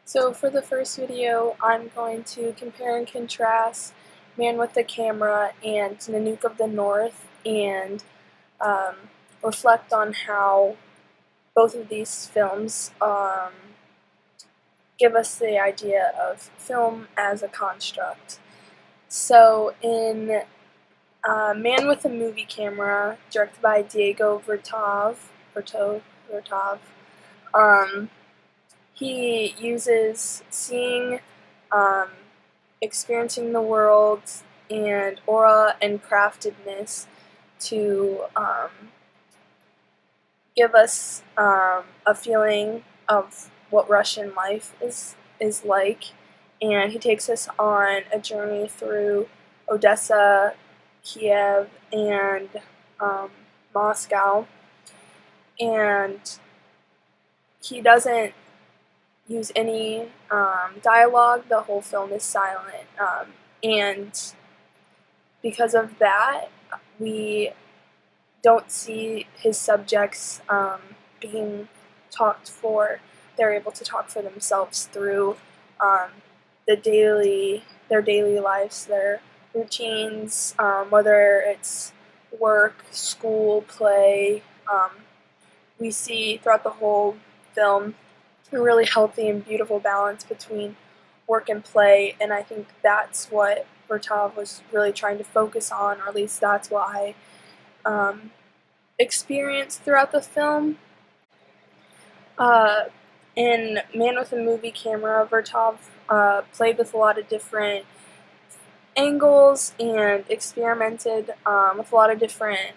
So for the first video, I'm going to compare and contrast Man with the Camera and Nanook of the North and um, reflect on how both of these films give us the idea of film as a construct. So in Man with a Movie Camera, directed by Diego Vertov, he uses seeing, um, experiencing the world, and aura and craftedness to give us a feeling of what Russian life is like. And he takes us on a journey through Odessa, Kiev, and Moscow. And he doesn't use any dialogue. The whole film is silent, and because of that, we don't see his subjects being talked for. They're able to talk for themselves through their daily lives, their routines, whether it's work, school, play. We see throughout the whole film a really healthy and beautiful balance between work and play, and I think that's what Vertov was really trying to focus on, or at least that's what I experienced throughout the film. In Man with a Movie Camera, Vertov played with a lot of different angles and experimented with a lot of different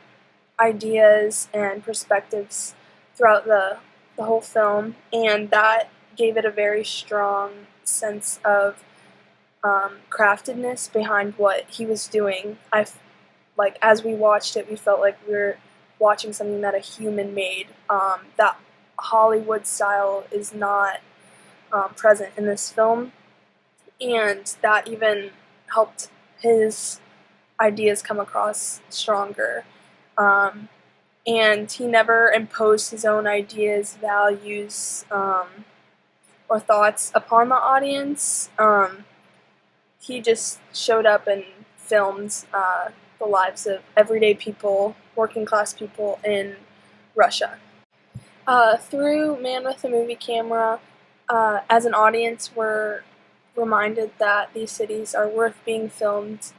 ideas and perspectives throughout the whole film, and that gave it a very strong sense of craftedness behind what he was doing. As we watched it, we felt like we were watching something that a human made. That Hollywood style is not present in this film, and that even helped his ideas come across stronger. And he never imposed his own ideas, values, or thoughts upon the audience. He just showed up and filmed the lives of everyday people, working class people in Russia. Through Man with a Movie Camera, as an audience, we're reminded that these cities are worth being filmed.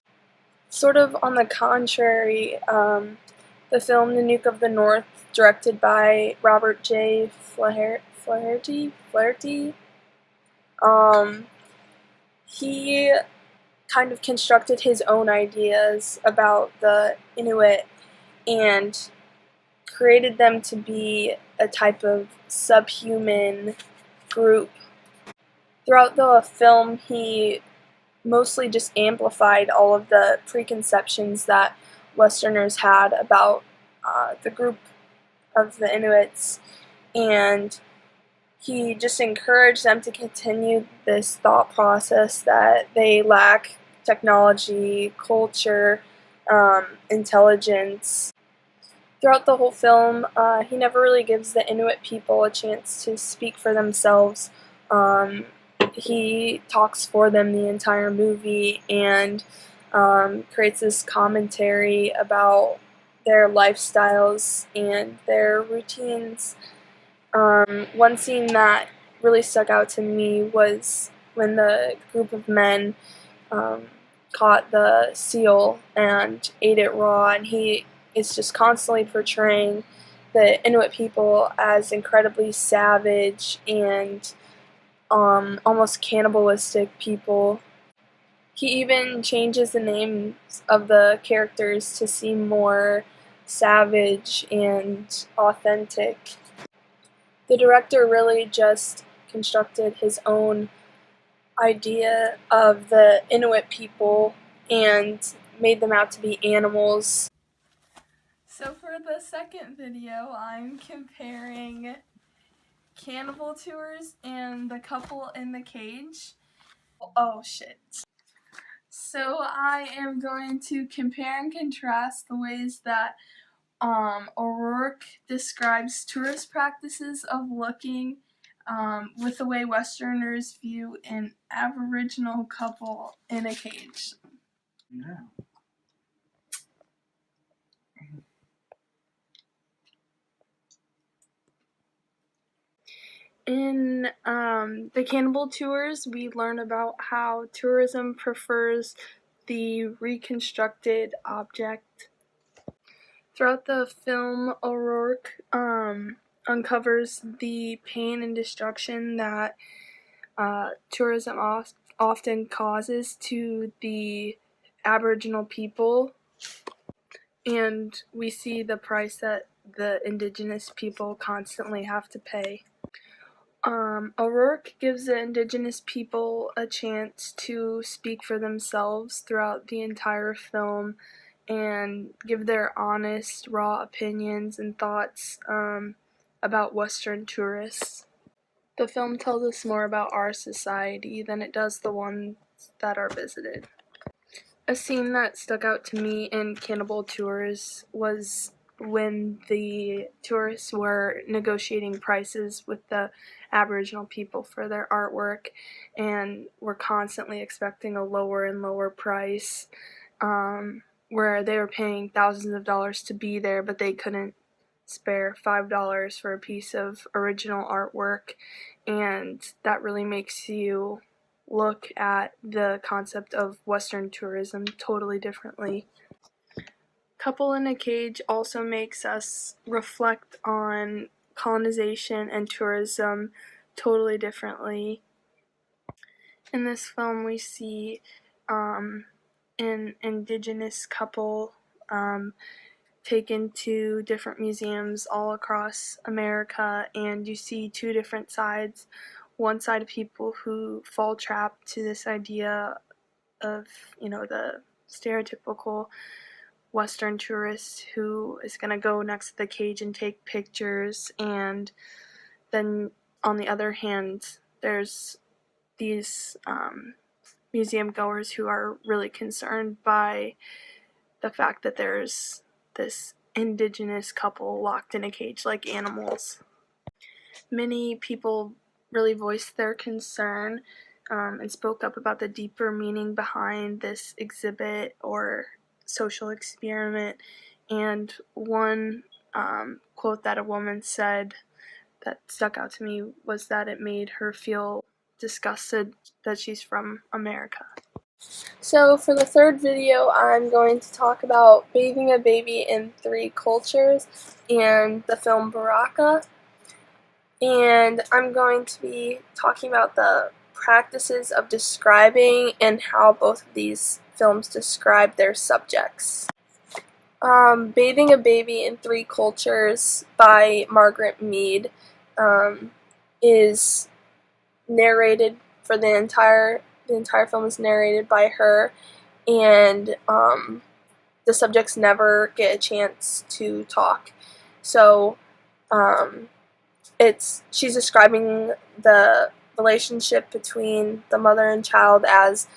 Sort of on the contrary, the film Nanook of the North, directed by Robert J. Flaherty, he kind of constructed his own ideas about the Inuit and created them to be a type of subhuman group. Throughout the film, he mostly just amplified all of the preconceptions that Westerners had about the group of the Inuits, and he just encouraged them to continue this thought process that they lack technology, culture, intelligence. Throughout the whole film, he never really gives the Inuit people a chance to speak for themselves. He talks for them the entire movie and creates this commentary about their lifestyles and their routines. One scene that really stuck out to me was when the group of men caught the seal and ate it raw, and he is just constantly portraying the Inuit people as incredibly savage and almost cannibalistic people. He even changes the names of the characters to seem more savage and authentic. The director really just constructed his own idea of the Inuit people and made them out to be animals. So for the second video, I'm comparing Cannibal Tours and The Couple in the Cage. Oh shit. So I am going to compare and contrast the ways that O'Rourke describes tourist practices of looking with the way Westerners view an Aboriginal couple in a cage. Yeah. In the Cannibal Tours, we learn about how tourism prefers the reconstructed object. Throughout the film, O'Rourke uncovers the pain and destruction that tourism often causes to the Aboriginal people, and we see the price that the indigenous people constantly have to pay. O'Rourke gives the indigenous people a chance to speak for themselves throughout the entire film and give their honest, raw opinions and thoughts about Western tourists. The film tells us more about our society than it does the ones that are visited. A scene that stuck out to me in Cannibal Tours was when the tourists were negotiating prices with the Aboriginal people for their artwork and were constantly expecting a lower and lower price, where they were paying thousands of dollars to be there, but they couldn't spare $5 for a piece of original artwork, and that really makes you look at the concept of Western tourism totally differently. Couple in a Cage also makes us reflect on colonization and tourism totally differently. In this film, we see an indigenous couple taken to different museums all across America, and you see two different sides. One side of people who fall trapped to this idea of, the stereotypical Western tourist who is going to go next to the cage and take pictures, and then on the other hand, there's these museum goers who are really concerned by the fact that there's this indigenous couple locked in a cage like animals. Many people really voiced their concern and spoke up about the deeper meaning behind this exhibit or social experiment. And one quote that a woman said that stuck out to me was that it made her feel disgusted that she's from America. So for the third video, I'm going to talk about Bathing a Baby in Three Cultures and the film Baraka. And I'm going to be talking about the practices of describing and how both of these films describe their subjects. Bathing a Baby in Three Cultures by Margaret Mead is narrated for the entire film is narrated by her, and the subjects never get a chance to talk. So she's describing the relationship between the mother and child as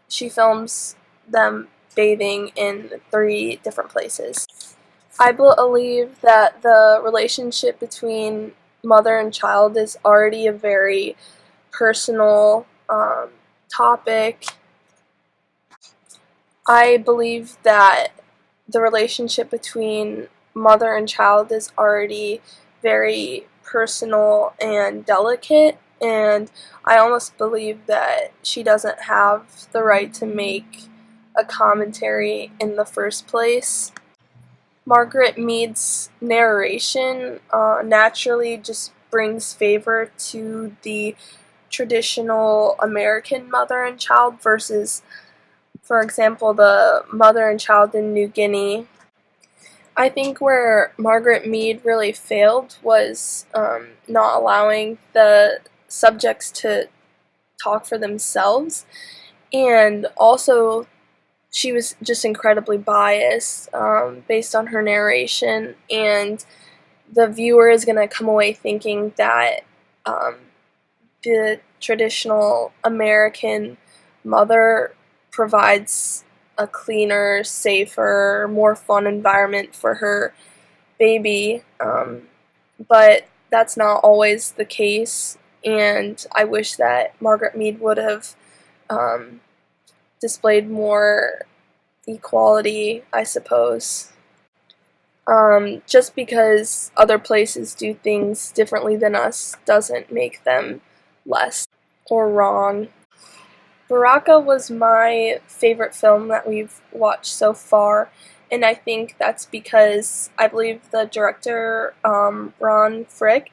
she films them bathing in three different places. I believe that the relationship between mother and child is already a very personal topic. I believe that the relationship between mother and child is already very personal and delicate, and I almost believe that she doesn't have the right to make a commentary in the first place. Margaret Mead's narration naturally just brings favor to the traditional American mother and child versus, for example, the mother and child in New Guinea. I think where Margaret Mead really failed was not allowing the subjects to talk for themselves, and also she was just incredibly biased based on her narration, and the viewer is going to come away thinking that the traditional American mother provides a cleaner, safer, more fun environment for her baby, but that's not always the case, and I wish that Margaret Mead would have displayed more equality, I suppose. Just because other places do things differently than us doesn't make them less or wrong. Baraka was my favorite film that we've watched so far, and I think that's because I believe the director, Ron Frick,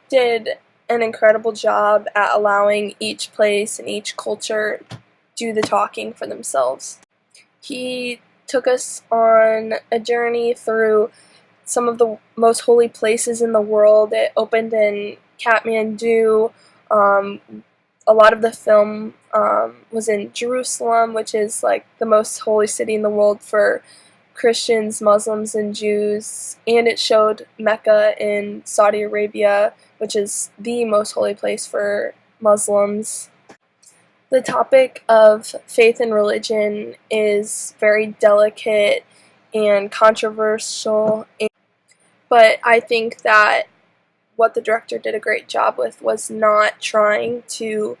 did an incredible job at allowing each place and each culture do the talking for themselves. He took us on a journey through some of the most holy places in the world. It opened in Kathmandu. A lot of the film was in Jerusalem, which is like the most holy city in the world for Christians, Muslims, and Jews. And it showed Mecca in Saudi Arabia, which is the most holy place for Muslims. The topic of faith and religion is very delicate and controversial, but I think that what the director did a great job with was not trying to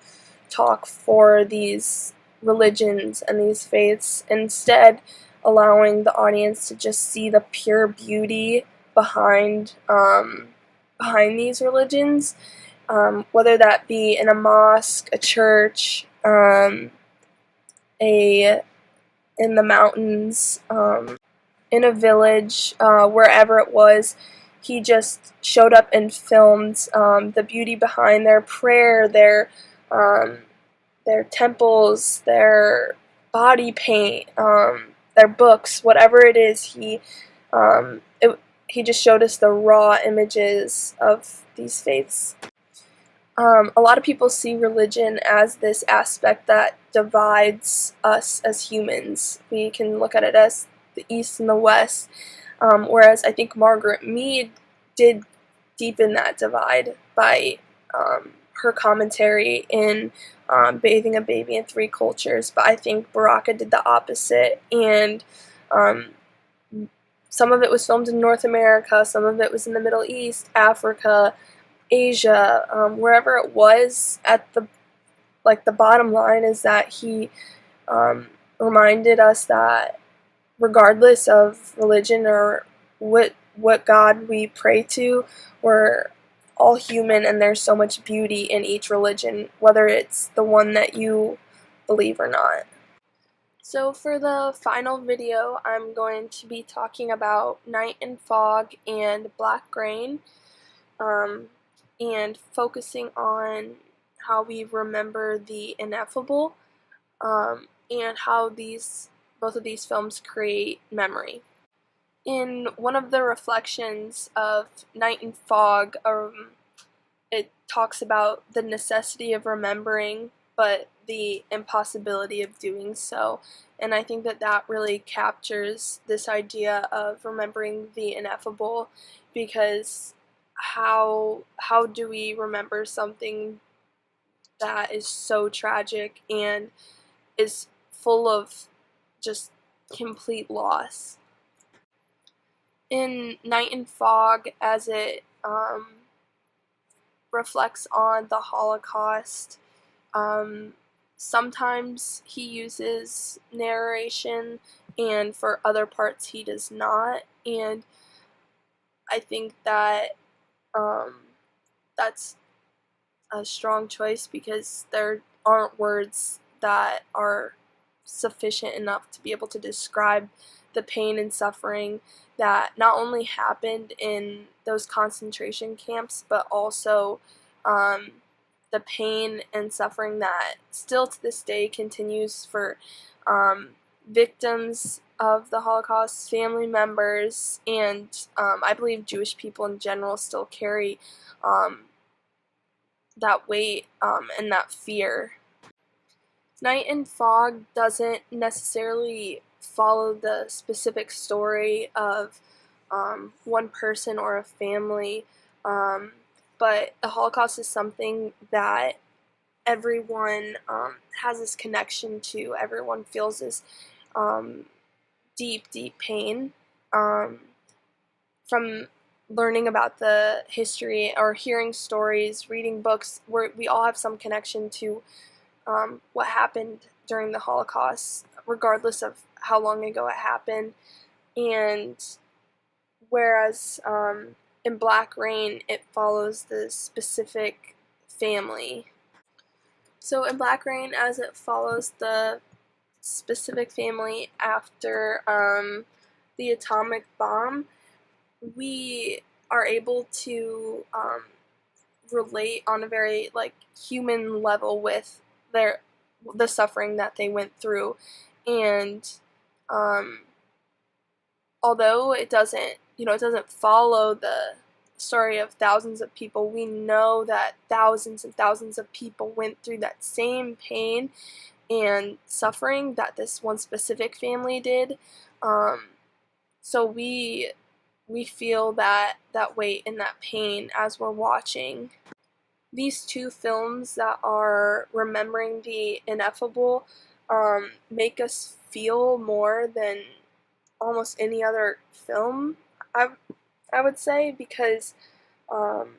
talk for these religions and these faiths, instead allowing the audience to just see the pure beauty behind these religions, whether that be in a mosque, a church, in the mountains, in a village, wherever it was. He just showed up and filmed the beauty behind their prayer, their temples, their body paint, their books, whatever it is. He just showed us the raw images of these faiths. A lot of people see religion as this aspect that divides us as humans. We can look at it as the East and the West, whereas I think Margaret Mead did deepen that divide by her commentary in Bathing a Baby in Three Cultures, but I think Baraka did the opposite, and some of it was filmed in North America, some of it was in the Middle East, Africa, Asia, wherever it was. At the bottom line is that he reminded us that regardless of religion or what God we pray to, we're all human, and there's so much beauty in each religion, whether it's the one that you believe or not. So for the final video, I'm going to be talking about Night and Fog and Black Rain, and focusing on how we remember the ineffable, and how both of these films create memory. In one of the reflections of Night and Fog, it talks about the necessity of remembering, but the impossibility of doing so. And I think that really captures this idea of remembering the ineffable, because how do we remember something that is so tragic and is full of just complete loss? In Night and Fog, as it reflects on the Holocaust, sometimes he uses narration, and for other parts he does not, and I think that that's a strong choice, because there aren't words that are sufficient enough to be able to describe the pain and suffering that not only happened in those concentration camps, but also the pain and suffering that still to this day continues for victims of the Holocaust, family members, and I believe Jewish people in general still carry that weight and that fear. Night and Fog doesn't necessarily follow the specific story of one person or a family, but the Holocaust is something that everyone has this connection to. Everyone feels this deep, deep pain from learning about the history or hearing stories, reading books, we all have some connection to what happened during the Holocaust, regardless of how long ago it happened. And whereas in Black Rain, it follows the specific family. So in Black Rain, as it follows the specific family after the atomic bomb, we are able to relate on a very human level with the suffering that they went through, and um, although it doesn't follow the story of thousands of people, we know that thousands and thousands of people went through that same pain and suffering that this one specific family did. So we feel that weight and that pain as we're watching. These two films that are remembering the ineffable make us feel more than almost any other film, I would say, because um,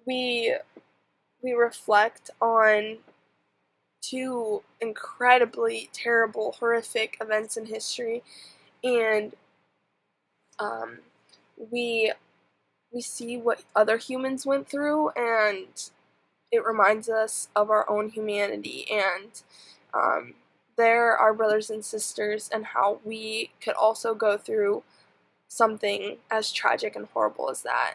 we reflect on two incredibly terrible, horrific events in history, and um, we see what other humans went through, and it reminds us of our own humanity, and they're our brothers and sisters, and how we could also go through something as tragic and horrible as that.